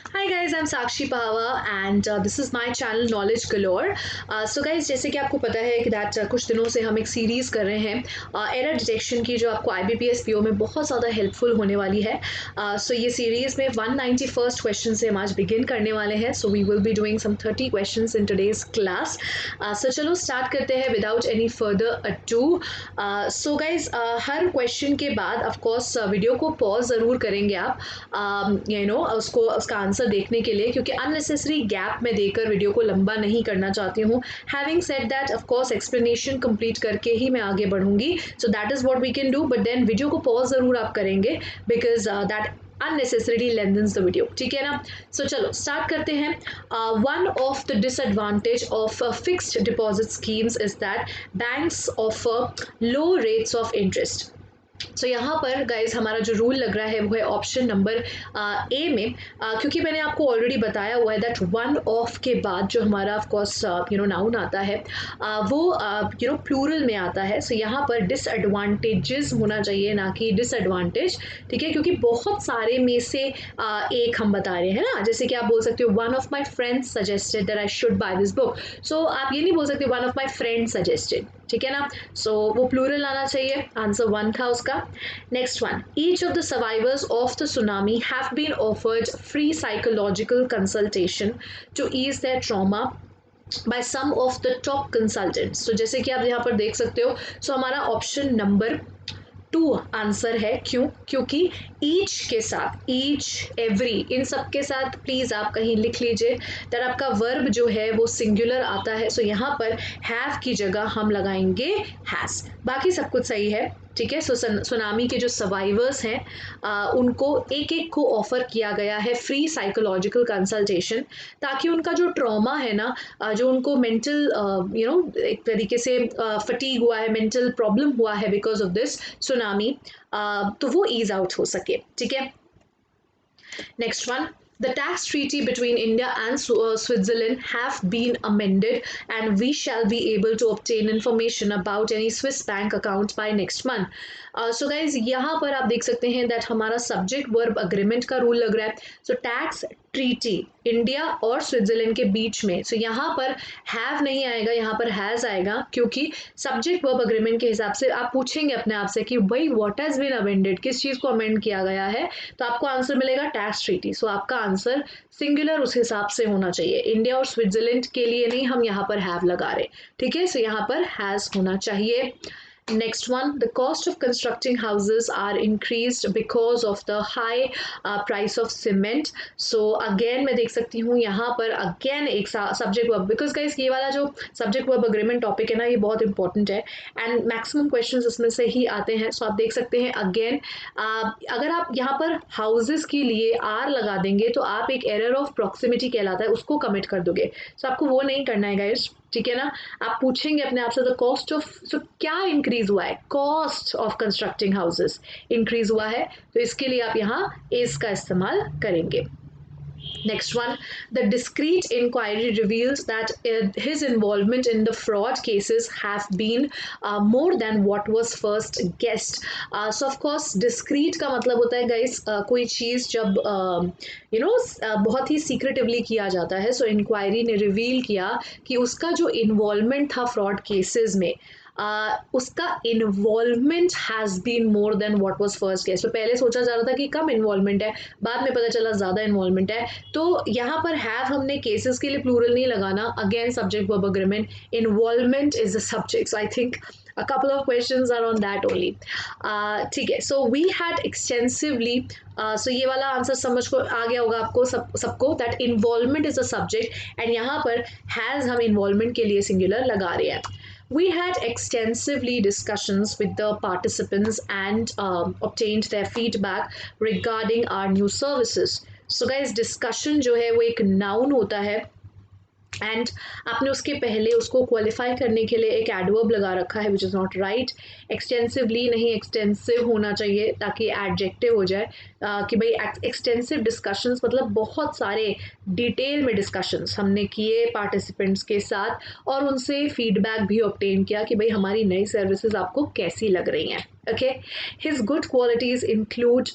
Hi guys, I'm Sakshi Pahawa and this is my channel Knowledge Galore. So guys, जैसे कि आपको पता है कि कुछ दिनों से हम एक सीरीज़ कर रहे हैं एरर डिटेक्शन की, जो आपको IBPS PO में बहुत ज़्यादा हेल्पफुल होने वाली है. सो ये सीरीज़ में 191st क्वेश्चन से हम आज बिगिन करने वाले हैं. So we will be doing some 30 questions in today's class. So चलो स्टार्ट करते हैं without any further ado. So guys, हर क्वेश्चन के बाद ऑफ कोर्स वीडियो को पॉज ज़रूर करेंगे आप, उसको उसका आंसर देखने के लिए, क्योंकि अननेसेसरी गैप में देकर वीडियो को लंबा नहीं करना चाहती हूँ. Having said that, of course explanation complete करके ही मैं आगे बढ़ूंगी. So that is what we can do, but then video को पॉज ज़रूर आप करेंगे because that unnecessarily lengthens the video. ठीक है ना. सो चलो स्टार्ट करते हैं. One of the disadvantage of fixed deposit schemes is that banks offer low rates of interest. So यहाँ पर गाइज हमारा जो रूल लग रहा है वो है ऑप्शन नंबर ए में, क्योंकि मैंने आपको ऑलरेडी बताया हुआ है दैट वन ऑफ के बाद जो हमारा ऑफ कोर्स नाउन आता है वो प्लूरल में आता है. सो यहाँ पर डिसएडवांटेजेस होना चाहिए, ना कि डिसएडवांटेज. ठीक है, क्योंकि बहुत सारे में से एक हम बता रहे हैं ना. जैसे कि आप बोल सकते हो one of my friends suggested that I should buy this book. So आप ये नहीं बोल सकते one of my friend suggested. ठीक है ना. सो वो प्लूरल आना चाहिए. आंसर वन था उसका. Next one, each of the survivors of the tsunami have been offered free psychological consultation to ease their trauma by some of the top consultants. तो जैसे कि आप यहाँ पर देख सकते हो, सो हमारा ऑप्शन नंबर 2 आंसर है. क्यों? क्योंकि ईच के साथ, ईच, एवरी, इन सब के साथ प्लीज़ आप कहीं लिख लीजिए दैट आपका वर्ब जो है वो सिंगुलर आता है. सो यहाँ पर हैव की जगह हम लगाएंगे हैज़. बाकी सब कुछ सही है. ठीक है. सो सुनामी के जो सर्वाइवर्स हैं उनको एक एक को ऑफर किया गया है फ्री साइकोलॉजिकल कंसल्टेशन, ताकि उनका जो ट्रॉमा है ना, जो उनको मेंटल एक तरीके से फटीग हुआ है, मेंटल प्रॉब्लम हुआ है बिकॉज ऑफ दिस सुनामी, तो वो ईज आउट हो सके. ठीक है. Next one, the tax treaty between India and Switzerland have been amended and we shall be able to obtain information about any Swiss bank account by next month. So guys, यहाँ पर आप देख सकते हैं दैट हमारा subject verb agreement का rule लग रहा है. सो टैक्स ट्रीटी इंडिया और स्विट्जरलैंड के बीच में, सो यहाँ पर हैव नहीं आएगा, यहाँ पर हैज़ आएगा, क्योंकि सब्जेक्ट वर्ब अग्रीमेंट के हिसाब से आप पूछेंगे अपने आप से कि भाई व्हाट हैज़ बीन अमेंडेड, किस चीज़ को अमेंड किया गया है, तो आपको आंसर मिलेगा टैक्स ट्रीटी. सो आपका आंसर सिंगुलर उस हिसाब से होना चाहिए. इंडिया और स्विट्जरलैंड के लिए नहीं, हम यहाँ पर हैव लगा रहे. ठीक है. सो यहाँ पर हैज़ होना चाहिए. Next one, the cost of constructing houses are increased because of the high price of cement. So again मैं देख सकती हूँ यहाँ पर again एक subject verb, because guys ये वाला जो subject verb agreement topic है ना, ये बहुत important है and maximum questions इसमें से ही आते हैं. So आप देख सकते हैं again, अगर आप यहाँ पर houses के लिए R लगा देंगे तो आप एक error of proximity कहलाता है, उसको commit कर दोगे. So आपको वो नहीं करना है guys. ठीक है ना. आप पूछेंगे अपने आप से द कॉस्ट ऑफ, सो क्या इंक्रीज हुआ है, cost of constructing houses increase हुआ है, तो इसके लिए आप यहाँ इज का इस्तेमाल करेंगे. Next one, the discreet inquiry reveals that his involvement in the fraud cases have been more than what was first guessed. So of course, discreet का मतलब होता है guys, कोई चीज़ जब बहुत ही secretively किया जाता है. So inquiry ने reveal किया कि उसका जो involvement था fraud cases में, उसका involvement has been more than what was first guess. तो पहले सोचा जा रहा था कि कम इन्वॉल्वमेंट है, बाद में पता चला ज़्यादा इन्वॉल्वमेंट है. तो यहाँ पर हैव हमने केसेस के लिए प्लूरल नहीं लगाना. Again subject verb agreement, involvement is the subject. So I think a couple of questions are on that only. ठीक है. So we had extensively, so ये वाला आंसर समझ को आ गया होगा आपको सबको that involvement is a subject and यहाँ पर has हम involvement के लिए singular लगा रहे हैं. We had extensively discussions with the participants and obtained their feedback regarding our new services. So guys, discussion जो है वो एक noun होता है एंड आपने उसके पहले उसको क्वालिफाई करने के लिए एक एडवर्ब लगा रखा है which is not right. Extensively नहीं, एक्सटेंसिव होना चाहिए ताकि एडजेक्टिव हो जाए. कि भाई एक्सटेंसिव डिस्कशंस मतलब बहुत सारे डिटेल में डिस्कशंस हमने किए पार्टिसिपेंट्स के साथ और उनसे फीडबैक भी ऑब्टेन किया कि भाई हमारी नई सर्विसेज आपको कैसी लग रही हैं. Okay, his good qualities include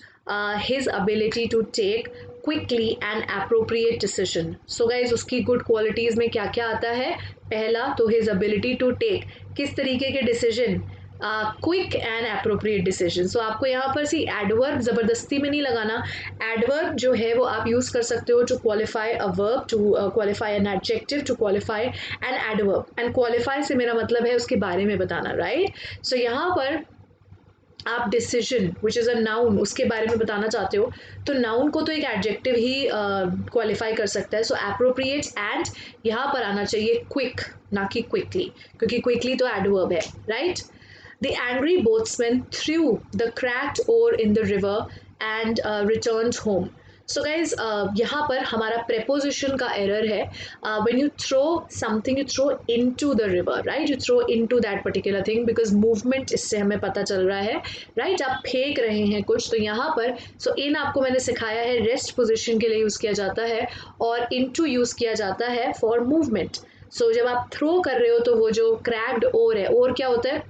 his ability to take quickly and appropriate decision. So guys उसकी गुड क्वालिटीज़ में क्या क्या आता है? पहला तो हिज एबिलिटी टू टेक, किस तरीके के decision? Quick and appropriate decision. So आपको यहाँ पर सी एडवर्ब ज़बरदस्ती में नहीं लगाना, एडवर्ब जो है वो आप यूज़ कर सकते हो to qualify a verb, to qualify an adjective, to qualify an adverb. And qualify से मेरा मतलब है उसके बारे में बताना, राइट? सो यहाँ पर आप decision which is a noun उसके बारे में बताना चाहते हो तो नाउन को तो एक एडजेक्टिव ही क्वालिफाई कर सकता है। सो एप्रोप्रिएट एंड यहाँ पर आना चाहिए क्विक, ना कि क्विकली, क्योंकि क्विकली तो एडवर्ब है, right? The angry boatsman threw the cracked oar in the river and returned home. So guys, यहाँ पर हमारा preposition का error है। When you throw something, you throw into the river, right? You throw into that particular thing because movement इससे हमें पता चल रहा है, right? आप फेंक रहे हैं कुछ, तो यहाँ पर so in आपको मैंने सिखाया है rest position के लिए यूज़ किया जाता है और into यूज़ किया जाता है for movement. So जब आप थ्रो कर रहे हो तो वो जो क्रैक्ड ओर है, ओर क्या होता है?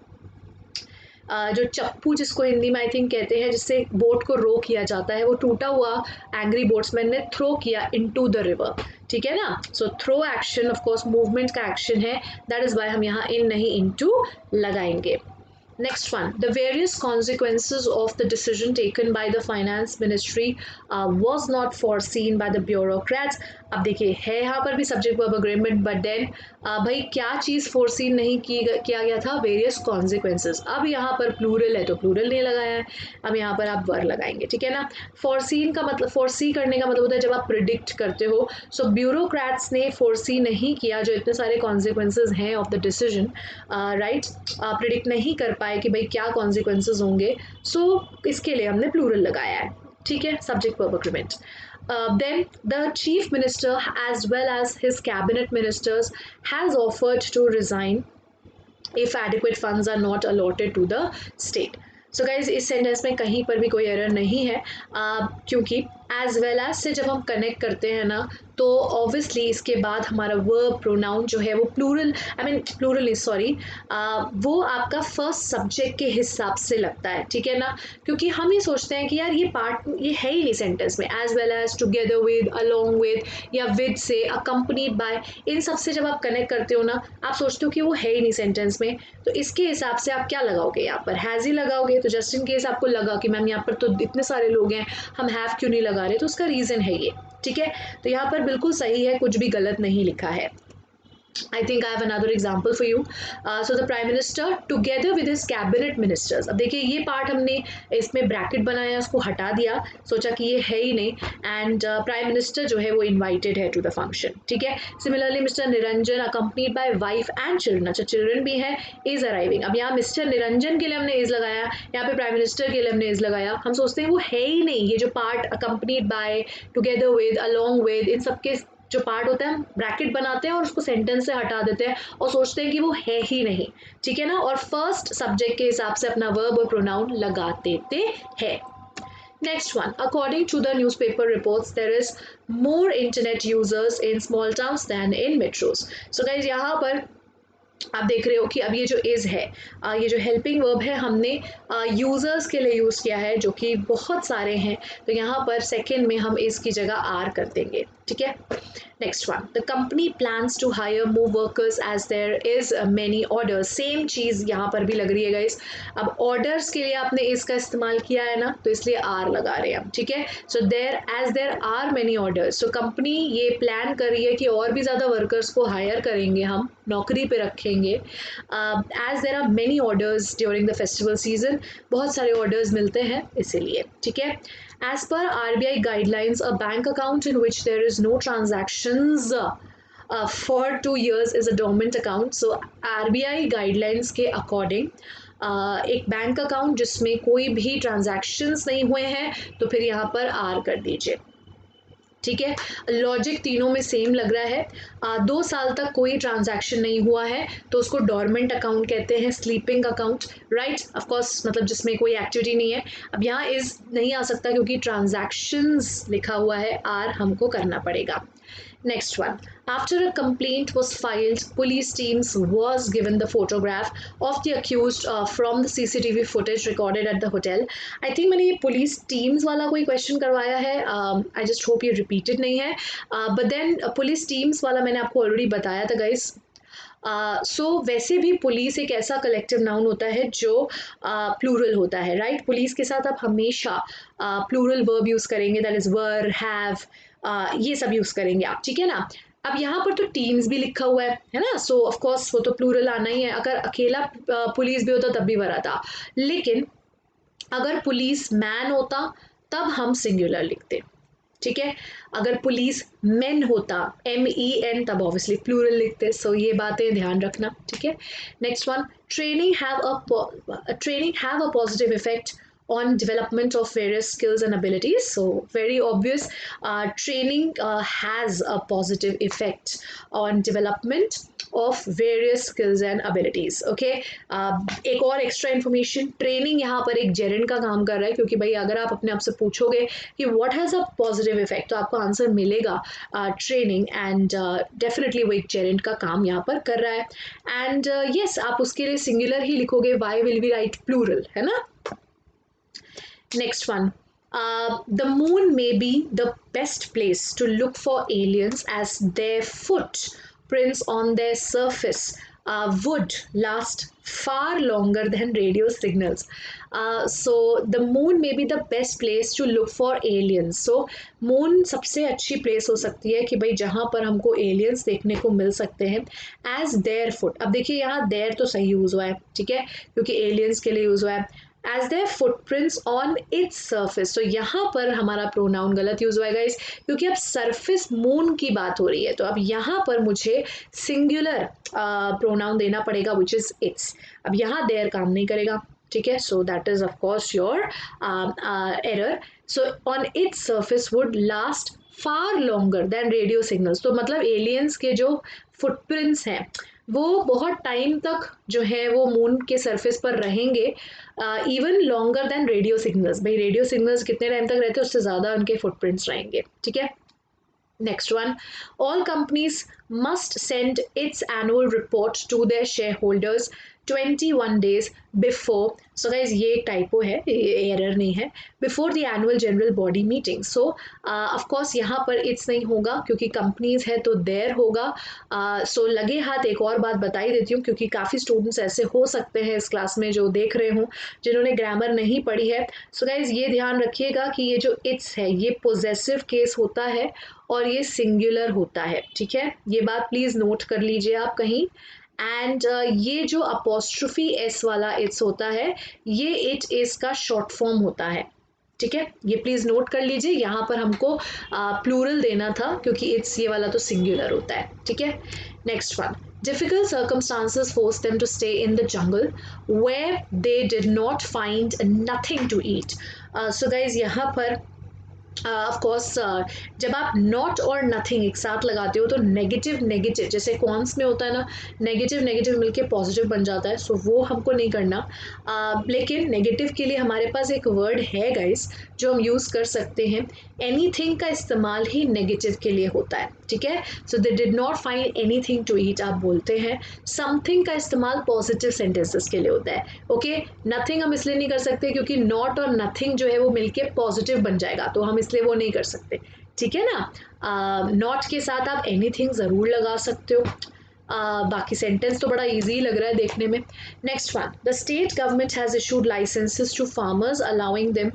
जो चप्पू जिसको हिंदी में आई थिंक कहते हैं, जिससे बोट को रो किया जाता है, वो टूटा हुआ एंग्री बोट्समैन ने थ्रो किया इनटू द रिवर, ठीक है ना? So through action of course movement का एक्शन है, दैट इज वाई हम यहाँ इन नहीं इनटू लगाएंगे। Next one, the various consequences of the decision taken by the finance ministry was not foreseen by the bureaucrats. अब देखिए है यहाँ पर भी subject verb agreement, but then भाई क्या चीज़ फोरसीन नहीं किया गया था? Various consequences. अब यहाँ पर प्लूरल है तो प्लूरल नहीं लगाया है, अब यहाँ पर आप वर लगाएंगे, ठीक है ना? फोरसीन का मतलब, फोरसी करने का मतलब होता है जब आप प्रिडिक्ट करते हो। सो ब्यूरोक्रेट्स ने फोरसी नहीं किया जो इतने सारे कॉन्सिक्वेंसेज हैं of the decision, right? Predict नहीं कर पाए कि भाई क्या कॉन्सिक्वेंसेज होंगे, सो इसके लिए हमने प्लूरल लगाया है, ठीक है? Subject verb agreement. Then the chief minister as well as his cabinet ministers has offered to resign if adequate funds are not allotted to the state. So guys इस सेंटेंस में कहीं पर भी कोई एरर नहीं है, क्योंकि एज वेल एज से जब हम कनेक्ट करते हैं ना तो ऑब्वियसली इसके बाद हमारा वर्ब प्रोनाउन जो है वो प्लूरल, आई मीन प्लूरल नहीं सॉरी, वो आपका फर्स्ट सब्जेक्ट के हिसाब से लगता है, ठीक है ना? क्योंकि हम ये सोचते हैं कि यार ये पार्ट ये है ही नहीं सेंटेंस में, as well as, together with, along with या विद से, अकम्पनीड बाय, इन सब से जब आप कनेक्ट करते हो ना आप सोचते हो कि वो है ही नहीं सेंटेंस में, तो इसके हिसाब से आप क्या लगाओगे? यहाँ पर हैज़ ही लगाओगे। तो जस्ट इन केस आपको लगा कि मैम यहाँ पर तो इतने सारे लोग हैं, हम हैव क्यों नहीं लगा रहे, तो उसका रीज़न है ये, ठीक है? तो यहाँ पर बिल्कुल सही है, कुछ भी गलत नहीं लिखा है। I think I have another example for you. So the Prime Minister together with his cabinet ministers. अब देखिए ये पार्ट हमने इसमें ब्रैकेट बनाया, उसको हटा दिया, सोचा कि ये है ही नहीं, एंड प्राइम मिनिस्टर जो है वो इनवाइटेड है टू द फंक्शन, ठीक है? Similarly mister Niranjan accompanied by wife and children, अच्छा चिल्ड्रन भी है, इज अराइविंग। अब यहाँ मिस्टर निरंजन के लिए हमने इज लगाया, यहाँ पे प्राइम मिनिस्टर के लिए हमने इज लगाया, हम सोचते हैं वो है ही नहीं, ये जो part accompanied by, together with, along with, इन सबके जो पार्ट होता है हम ब्रैकेट बनाते हैं और उसको सेंटेंस से हटा देते हैं और सोचते हैं कि वो है ही नहीं, ठीक है ना? और फर्स्ट सब्जेक्ट के हिसाब से अपना वर्ब और प्रोनाउन लगा देते हैं। Next one, according to the newspaper reports, there is more internet users in small towns than in metros. So guys, यहाँ पर आप देख रहे हो कि अब ये जो इज़ है, ये जो हेल्पिंग वर्ब है हमने यूज़र्स के लिए यूज़ किया है जो कि बहुत सारे हैं, तो यहाँ पर सेकेंड में हम इज़ की जगह आर कर देंगे, ठीक है? Next one, the company plans to hire more workers as there is many orders. Same चीज़ यहाँ पर भी लग रही है गाइस। अब ऑर्डर्स के लिए आपने इसका इस्तेमाल किया है ना, तो इसलिए आर लगा रहे हैं हम, ठीक है? So there are many orders, so company ये प्लान कर रही है कि और भी ज़्यादा वर्कर्स को हायर करेंगे, हम नौकरी पे रखेंगे। As there are many orders during the festival season, बहुत सारे ऑर्डर्स मिलते हैं इसीलिए, ठीक है? As per RBI guidelines, a bank account in which there is no transactions for 2 years is a dormant account. So RBI guidelines के according एक bank account जिसमें कोई भी ट्रांजैक्शंस नहीं हुए हैं तो फिर यहाँ पर आर कर दीजिए, ठीक है? लॉजिक तीनों में सेम लग रहा है। 2 साल तक कोई ट्रांजैक्शन नहीं हुआ है तो उसको डॉर्मेंट अकाउंट कहते हैं, sleeping account, right? Of course मतलब जिसमें कोई एक्टिविटी नहीं है। अब यहाँ इज नहीं आ सकता क्योंकि ट्रांजैक्शंस लिखा हुआ है, आर हमको करना पड़ेगा। Next one. After a complaint was filed, police teams was given the photograph of the accused from the CCTV footage recorded at the hotel. I think मैंने ये police teams वाला कोई question करवाया है. I just hope ये repeated नहीं है. But then police teams वाला मैंने आपको already बताया था guys. सो वैसे भी पुलिस एक ऐसा कलेक्टिव नाउन होता है जो प्लूरल होता है, राइट? पुलिस के साथ आप हमेशा प्लूरल वर्ब यूज़ करेंगे, दैट इज़ वर, हैव, ये सब यूज़ करेंगे आप, ठीक है ना? अब यहाँ पर तो टीम्स भी लिखा हुआ है ना? सो ऑफ कोर्स वो तो प्लूरल आना ही है. अगर अकेला पुलिस भी होता तब भी वर आता, लेकिन अगर पुलिस मैन होता तब हम सिंगुलर लिखते, ठीक है? अगर पुलिस मेन होता MEN तब ऑब्वियसली प्लूरल लिखते. सो ये बातें ध्यान रखना, ठीक है? Next one. Training have a positive effect on development of various skills and abilities. So very obvious, training has a positive effect on development of various skills and abilities. Okay, एक और extra information, training यहाँ पर एक gerund का काम कर रहा है, क्योंकि भाई अगर आप अपने आप से पूछोगे कि what has a positive effect, तो आपको आंसर मिलेगा training, and definitely वो एक gerund का काम यहाँ पर कर रहा है. And yes, आप उसके लिए singular ही लिखोगे. Why will we write plural, है ना? Next one. The moon may be the best place to look for aliens, as their footprints on their surface would last far longer than radio signals. So the moon may be the best place to look for aliens. So moon सबसे अच्छी place हो सकती है कि भाई जहाँ पर हमको aliens देखने को मिल सकते हैं. As their foot, अब देखिए यहाँ their तो सही यूज़ हुआ है, ठीक है, क्योंकि aliens के लिए यूज़ हुआ है. As their footprints on its surface, तो यहाँ पर हमारा प्रोनाउन गलत यूज हुआ है गाइस, क्योंकि अब सरफेस मून की बात हो रही है. तो अब यहाँ पर मुझे सिंगुलर प्रोनाउन देना पड़ेगा, विच इज इट्स. अब यहाँ देयर काम नहीं करेगा, ठीक है? So that is of course your error. So on its surface would last far longer than radio signals. तो मतलब एलियंस के जो फुटप्रिंट्स हैं वो बहुत टाइम तक जो है वो मून के सरफेस पर रहेंगे, even longer than radio signals. भाई रेडियो सिग्नल्स कितने टाइम तक रहते हैं, उससे ज़्यादा उनके फुटप्रिंट्स रहेंगे, ठीक है? Next one. All companies must send its annual report to their shareholders 21 days before. So guys, ये एक टाइपो है, ये एरर नहीं है. Before the annual general body meeting. So of course यहाँ पर it's नहीं होगा क्योंकि companies है तो there होगा. So लगे हाथ एक और बात बता ही देती हूँ, क्योंकि काफ़ी स्टूडेंट्स ऐसे हो सकते हैं इस क्लास में जो देख रहे हों जिन्होंने ग्रामर नहीं पढ़ी है. सो गाइज ये ध्यान रखिएगा कि ये जो इट्स है ये पोजेसिव केस होता है और ये सिंगुलर होता है, ठीक है? ये बात प्लीज़ नोट कर लीजिए आप कहीं. एंड ये जो अपोस्ट्रोफी एस वाला इट्स होता है ये इट इज का शॉर्ट फॉर्म होता है, ठीक है? ये प्लीज़ नोट कर लीजिए. यहाँ पर हमको प्लूरल देना था क्योंकि इट्स ये वाला तो सिंगुलर होता है, ठीक है? Next one. Difficult circumstances forced them to stay in the jungle where they did not find nothing to eat. So guys यहाँ पर ऑफ कोर्स जब आप नॉट और नथिंग एक साथ लगाते हो तो नेगेटिव नेगेटिव, जैसे कॉन्स में होता है ना, नेगेटिव नेगेटिव मिलके पॉजिटिव बन जाता है. सो वो हमको नहीं करना. लेकिन नेगेटिव के लिए हमारे पास एक वर्ड है गाइस जो हम यूज़ कर सकते हैं. एनीथिंग का इस्तेमाल ही नेगेटिव के लिए होता है, ठीक है? So they did not find anything to eat आप बोलते हैं. समथिंग का इस्तेमाल पॉजिटिव सेंटेंसेस के लिए होता है. ओके, नथिंग हम इसलिए नहीं कर सकते क्योंकि नॉट और नथिंग जो है वो मिलके पॉजिटिव बन जाएगा, तो हम इसलिए वो नहीं कर सकते, ठीक है ना? नॉट के साथ आप एनीथिंग ज़रूर लगा सकते हो. बाकी सेंटेंस तो बड़ा इजी लग रहा है देखने में. Next one. The state government has issued licenses to farmers allowing them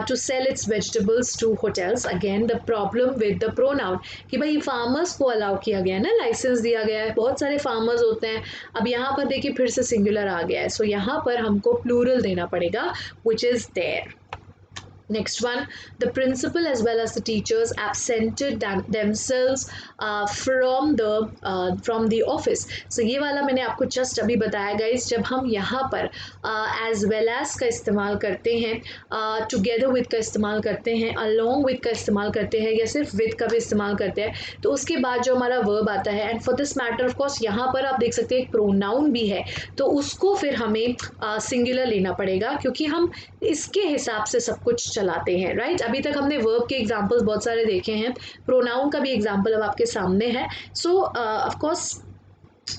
to sell its vegetables to hotels. Again the problem with the pronoun कि भाई फार्मर्स को अलाउ किया गया है ना, लाइसेंस दिया गया है, बहुत सारे फार्मर्स होते हैं. अब यहाँ पर देखिए फिर से सिंगुलर आ गया है. सो यहाँ पर हमको प्लूरल देना पड़ेगा, which is there. Next one. The principal as well as the teachers absented themselves from the office. So ये वाला मैंने आपको just अभी बताया guys. जब हम यहाँ पर as well as का इस्तेमाल करते हैं, together with का इस्तेमाल करते हैं, along with का इस्तेमाल करते हैं या सिर्फ with का भी इस्तेमाल करते हैं, तो उसके बाद जो हमारा verb आता है, and for this matter of course यहाँ पर आप देख सकते हैं एक pronoun भी है, तो उसको फिर हमें singular लेना पड़ेगा क्योंकि हम इसके हिसाब से सब कुछ चलाते हैं, राइट? अभी तक हमने वर्ब के एग्जाम्पल्स बहुत सारे देखे हैं, प्रोनाउन का भी एग्जाम्पल अब आपके सामने है। सो ऑफ कोर्स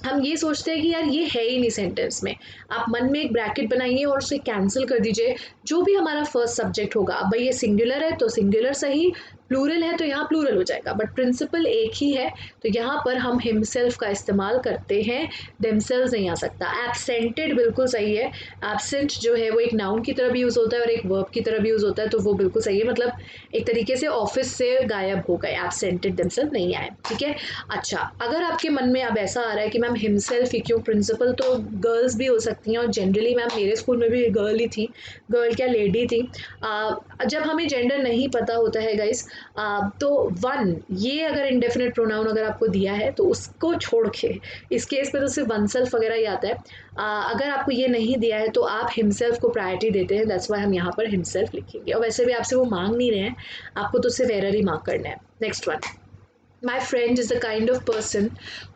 हम ये सोचते हैं कि यार ये है ही नहीं सेंटेंस में। आप मन में एक ब्रैकेट बनाइए और उसे कैंसिल कर दीजिए। जो भी हमारा फर्स्ट सब्जेक्ट होगा, अब भाई ये सिंगुलर है तो सिंगुलर सही, प्लूरल है तो यहाँ प्लूरल हो जाएगा, बट प्रिंसिपल एक ही है। तो यहाँ पर हम हिमसेल्फ का इस्तेमाल करते हैं, देमसेल्व्स नहीं आ सकता। एब्सेंटेड बिल्कुल सही है। एब्सेंट जो है वो एक नाउन की तरह भी यूज़ होता है और एक वर्ब की तरह भी यूज़ होता है, तो वो बिल्कुल सही है। मतलब एक तरीके से ऑफिस से गायब हो गए, एब्सेंटेड देमसेल्फ नहीं आए, ठीक है। अच्छा, अगर आपके मन में अब ऐसा आ रहा है कि मैम हिमसेल्फ ही क्यों, प्रिंसिपल तो गर्ल्स भी हो सकती हैं, और जनरली मैम मेरे स्कूल में भी गर्ल ही थी, गर्ल क्या लेडी थी। जब हमें जेंडर नहीं पता होता है गाइस, तो वन, ये अगर इंडेफिनिट प्रोनाउन अगर आपको दिया है तो उसको छोड़ के, इस केस पे तो सिर्फ वन सेल्फ वगैरह ही आता है। अगर आपको ये नहीं दिया है तो आप हिमसेल्फ को प्रायोरिटी देते हैं, दैट्स वाई हम यहाँ पर हिमसेल्फ लिखेंगे। और वैसे भी आपसे वो मांग नहीं रहे हैं, आपको तो सिर्फ एरर ही मार्क करना है। Next one, My friend is the kind of person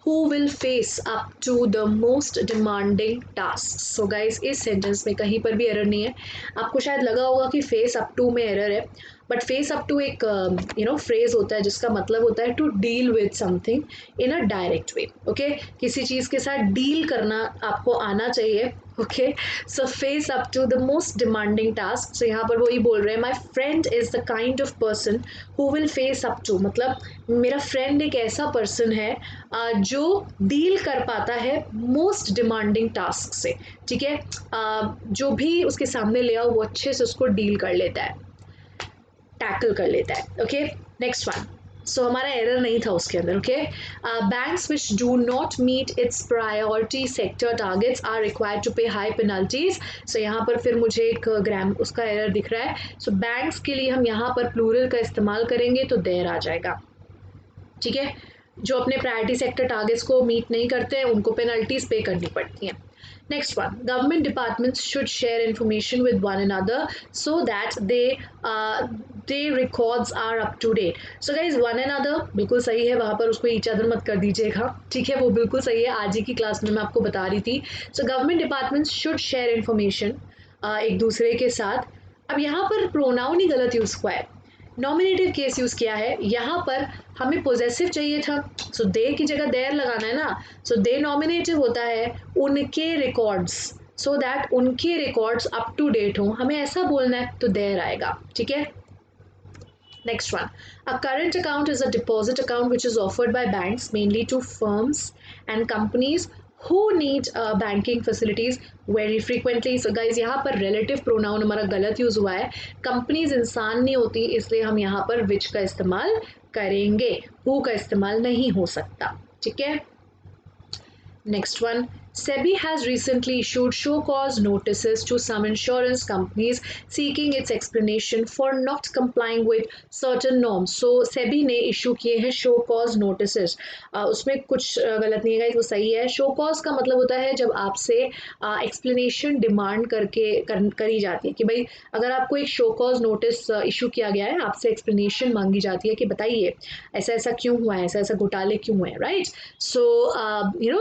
who will face up to the most demanding tasks. So guys, इस सेंटेंस में कहीं पर भी एरर नहीं है। आपको शायद लगा होगा कि फेस अप टू में एरर है, बट फेस अप टू एक फ्रेज होता है जिसका मतलब होता है to deal with something in a direct way. Okay, किसी चीज़ के साथ डील करना आपको आना चाहिए। Okay, so face up to the most demanding task. So यहाँ पर वही बोल रहे हैं, my friend is the kind of person who will face up to, मतलब मेरा फ्रेंड एक ऐसा पर्सन है जो डील कर पाता है मोस्ट डिमांडिंग टास्क से, ठीक है। जो भी उसके सामने ले आओ वो अच्छे से उसको डील कर लेता है, टैकल कर लेता है। Okay, next one. सो हमारा एरर नहीं था उसके अंदर। Okay, banks which do not meet its priority sector targets are required to pay high penalties. So यहाँ पर फिर मुझे एक ग्राम उसका एरर दिख रहा है। सो बैंक्स के लिए हम यहाँ पर प्लूरल का इस्तेमाल करेंगे तो देर आ जाएगा, ठीक है। जो अपने प्रायोरिटी सेक्टर टारगेट्स को मीट नहीं करते हैं उनको पेनल्टीज पे करनी पड़ती हैं। Next one, government departments should share information with one another so that they records are up to date. So guys, one another बिल्कुल सही है, वहाँ पर उसको ईच अदर मत कर दीजिएगा, ठीक है, वो बिल्कुल सही है। आज ही की क्लास में मैं आपको बता रही थी। So government departments should share information एक दूसरे के साथ। अब यहाँ पर प्रोनाउन ही गलत यूज़ हुआ है, नॉमिनेटिव केस यूज़ किया है। यहाँ पर हमें पोजेसिव चाहिए था, सो दे की जगह देयर लगाना है ना। सो दे नॉमिनेटिव होता है उनके रिकॉर्ड्स, सो दैट उनके रिकॉर्ड्स अप टू डेट हों, हमें ऐसा बोलना है तो देयर आएगा, ठीक है। Next one, a current account is a deposit account which is offered by banks mainly to firms and companies who need banking facilities very frequently. So guys, यहाँ पर relative pronoun हमारा गलत यूज़ हुआ है। Companies इंसान नहीं होती, इसलिए हम यहाँ पर which का इस्तेमाल करेंगे, who का इस्तेमाल नहीं हो सकता, ठीक है। Next one, SEBI has recently issued show cause notices to some insurance companies seeking its explanation for not complying with certain norms. So SEBI ने issue किए हैं show cause notices. उसमें कुछ गलत नहीं है, वो सही है। show cause का मतलब होता है जब आपसे explanation demand करी जाती है कि भाई अगर आपको एक show cause notice issue किया गया है, आपसे explanation मांगी जाती है कि बताइए ऐसा ऐसा क्यों हुआ है, ऐसा ऐसा घोटाले क्यों हुए हैं, right. So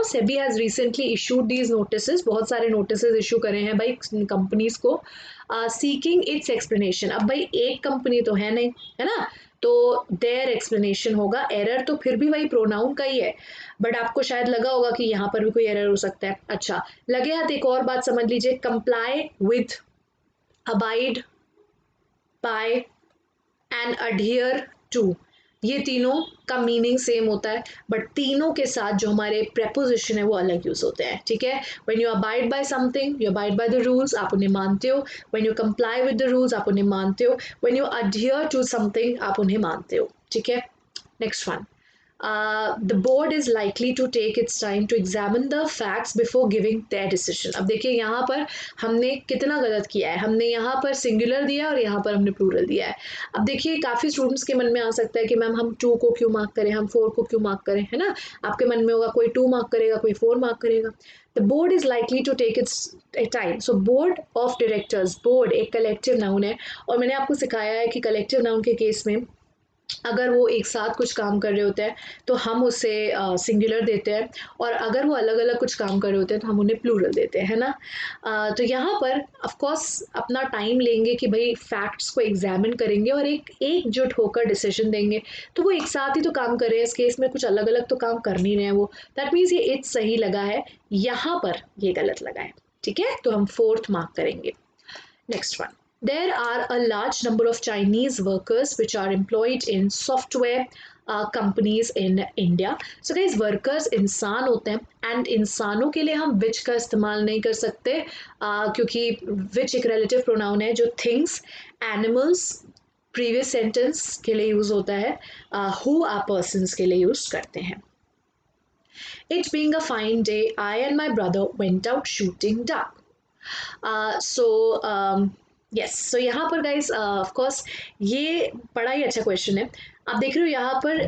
SEBI has recently issued these notices, बहुत सारे notices issue करे हैं भाई कंपनीज को, seeking its explanation। अब भाई एक कंपनी तो है नहीं, है ना, तो their explanation होगा। एरर तो फिर भी वही प्रोनाउन का ही है, बट आपको शायद लगा होगा कि यहाँ पर भी कोई एरर हो सकता है। अच्छा, लगे हाथ एक और बात समझ लीजिए, comply with, abide by and adhere to, ये तीनों का मीनिंग सेम होता है, बट तीनों के साथ जो हमारे प्रेपोजिशन है वो अलग यूज होते हैं, ठीक है। When you abide by something, you abide by the rules, आप उन्हें मानते हो। When you comply with the rules, आप उन्हें मानते हो। When you adhere to something, आप उन्हें मानते हो, ठीक है। Next one, the board is likely to take its time to examine the facts before giving their decision। अब देखिए यहाँ पर हमने कितना गलत किया है, हमने यहाँ पर सिंगुलर दिया और यहाँ पर हमने प्लूरल दिया है। अब देखिए काफ़ी स्टूडेंट्स के मन में आ सकता है कि मैम हम 2 को क्यों मार्क करें, हम 4 को क्यों मार्क करें, है ना। आपके मन में होगा कोई 2 मार्क करेगा, कोई 4 मार्क करेगा। The board is likely to take its time. So board of directors, board एक कलेक्टिव नाउन है, और मैंने आपको सिखाया है कि कलेक्टिव नाउन के केस में अगर वो एक साथ कुछ काम कर रहे होते हैं तो हम उसे सिंगुलर देते हैं, और अगर वो अलग अलग कुछ काम कर रहे होते हैं तो हम उन्हें प्लूरल देते हैं, है ना। तो यहाँ पर ऑफ कोर्स अपना टाइम लेंगे कि भाई फैक्ट्स को एग्जामिन करेंगे और एक एकजुट होकर डिसीजन देंगे। तो वो एक साथ ही तो काम कर रहे हैं, इस केस में कुछ अलग अलग तो काम कर नहीं रहे हैं वो। दैट मीन्स ये इट सही लगा है, यहाँ पर ये गलत लगा है। ठीक है, तो हम 4th मार्क करेंगे। Next one. There are a large number of Chinese workers which are employed in software companies in India. So guys, workers इंसान होते हैं, and इंसानों के लिए हम which का इस्तेमाल नहीं कर सकते, क्योंकि which एक relative pronoun है जो things, animals, previous sentence के लिए यूज होता है, who are persons के लिए यूज करते हैं। It being a fine day, I and my brother went out shooting duck. Yes, so यहाँ पर गाइज ऑफ कोर्स ये बड़ा ही अच्छा क्वेश्चन है। आप देख रहे हो यहाँ पर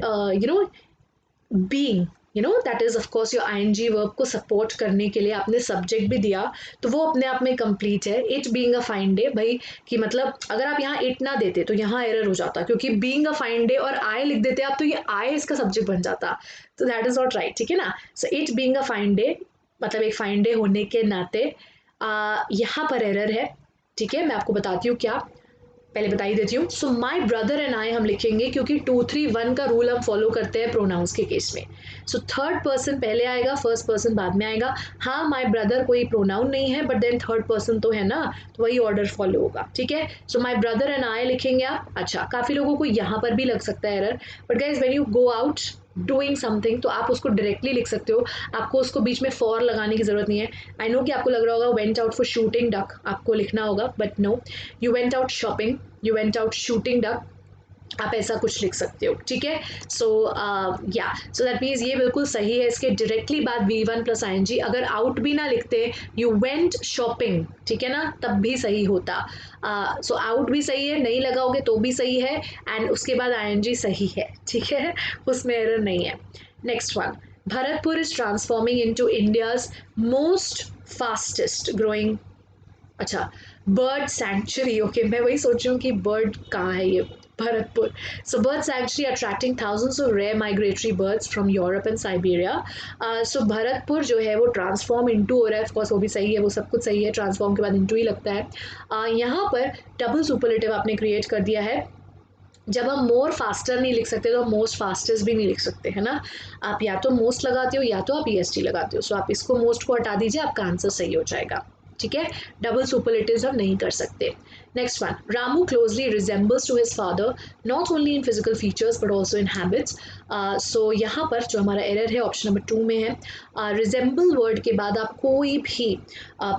being, that is of course your ING verb को सपोर्ट करने के लिए आपने सब्जेक्ट भी दिया, तो वो अपने आप में कंप्लीट है। It being a fine day भाई, कि मतलब अगर आप यहाँ इट ना देते तो यहाँ एरर हो जाता, क्योंकि बीइंग अ फाइन डे और आई लिख देते आप तो ये आई इसका सब्जेक्ट बन जाता, तो दैट इज नॉट राइट। ठीक है ना। So it being a fine day मतलब एक फाइन डे होने के नाते यहाँ पर एरर है। ठीक है, मैं आपको बताती हूँ क्या, पहले बता ही देती हूँ। सो माई ब्रदर एंड आई हम लिखेंगे, क्योंकि 2, 3, 1 का रूल हम फॉलो करते हैं प्रोनाउंस के केस में। सो थर्ड पर्सन पहले आएगा, फर्स्ट पर्सन बाद में आएगा। हाँ, माई ब्रदर कोई प्रोनाउन नहीं है, बट देन थर्ड पर्सन तो है ना, तो वही ऑर्डर फॉलो होगा। ठीक है, सो माई ब्रदर एंड आई लिखेंगे आप। अच्छा, काफ़ी लोगों को यहाँ पर भी लग सकता है error, but guys when you go out doing something तो आप उसको डायरेक्टली लिख सकते हो, आपको उसको बीच में फॉर लगाने की ज़रूरत नहीं है। आई नो कि आपको लग रहा होगा went out for shooting duck आपको लिखना होगा, but no, you went out shopping, you went out shooting duck, आप ऐसा कुछ लिख सकते हो। ठीक है, सो या सो दैट मीन्स ये बिल्कुल सही है। इसके डायरेक्टली बाद V1 प्लस आई अगर आउट भी ना लिखते, यू वेंट शॉपिंग, ठीक है ना, तब भी सही होता। सो आउट भी सही है, नहीं लगाओगे तो भी सही है, एंड उसके बाद आई सही है। ठीक है, उसमें एरर नहीं है। Next one, Bharatpur is transforming into India's most fastest growing, अच्छा, बर्ड सेंचुरी। ओके, मैं वही सोच रही हूँ कि बर्ड कहाँ है ये, Bharatpur. So bird sanctuary attracting thousands of rare migratory birds from Europe and Siberia. So Bharatpur जो है वो ट्रांसफॉर्म इनटू हो रहा है, ऑफकोर्स वो भी सही है, वो सब कुछ सही है, ट्रांसफॉर्म के बाद इनटू ही लगता है। यहाँ पर डबल सुपरलेटिव आपने क्रिएट कर दिया है। जब हम मोर फास्टर नहीं लिख सकते तो मोस्ट फास्टेस्ट भी नहीं लिख सकते, है ना। आप या तो मोस्ट लगाते हो या तो आप EST लगाते हो, सो आप इसको मोस्ट को हटा दीजिए, आपका आंसर सही हो जाएगा। ठीक है, डबल सुपरलेटिव्स हम नहीं कर सकते। Next one, Ramu closely resembles to his father not only in physical features but also in habits. So यहाँ पर जो हमारा एरर है ऑप्शन नंबर 2 में है। रिजेंबल वर्ड के बाद आप कोई भी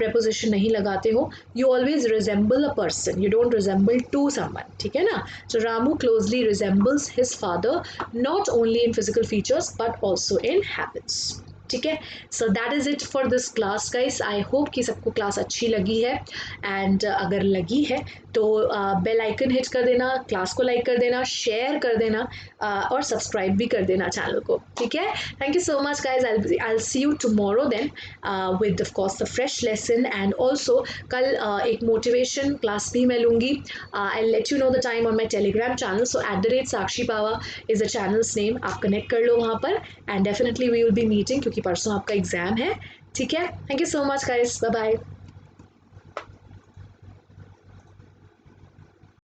preposition नहीं लगाते हो, you always resemble a person, you don't resemble to someone, ठीक है ना। So Ramu closely resembles his father not only in physical features but also in habits। ठीक है, सो that is it for this class guys. I hope कि सबको class अच्छी लगी है, एंड अगर लगी है तो बेल आइकन हिट कर देना, क्लास को लाइक कर देना, शेयर कर देना, और सब्सक्राइब भी कर देना चैनल को। ठीक है, thank you so much guys. I see you tomorrow then with of course the fresh lesson, and also कल एक मोटिवेशन क्लास भी मैं लूँगी। I let you know the time on my Telegram channel, so @Sakshi Pava is the channel's name, आप connect कर लो वहाँ पर, and definitely we will be meeting, क्योंकि परसों आपका एग्जाम है। ठीक है, thank you so much guys, bye bye.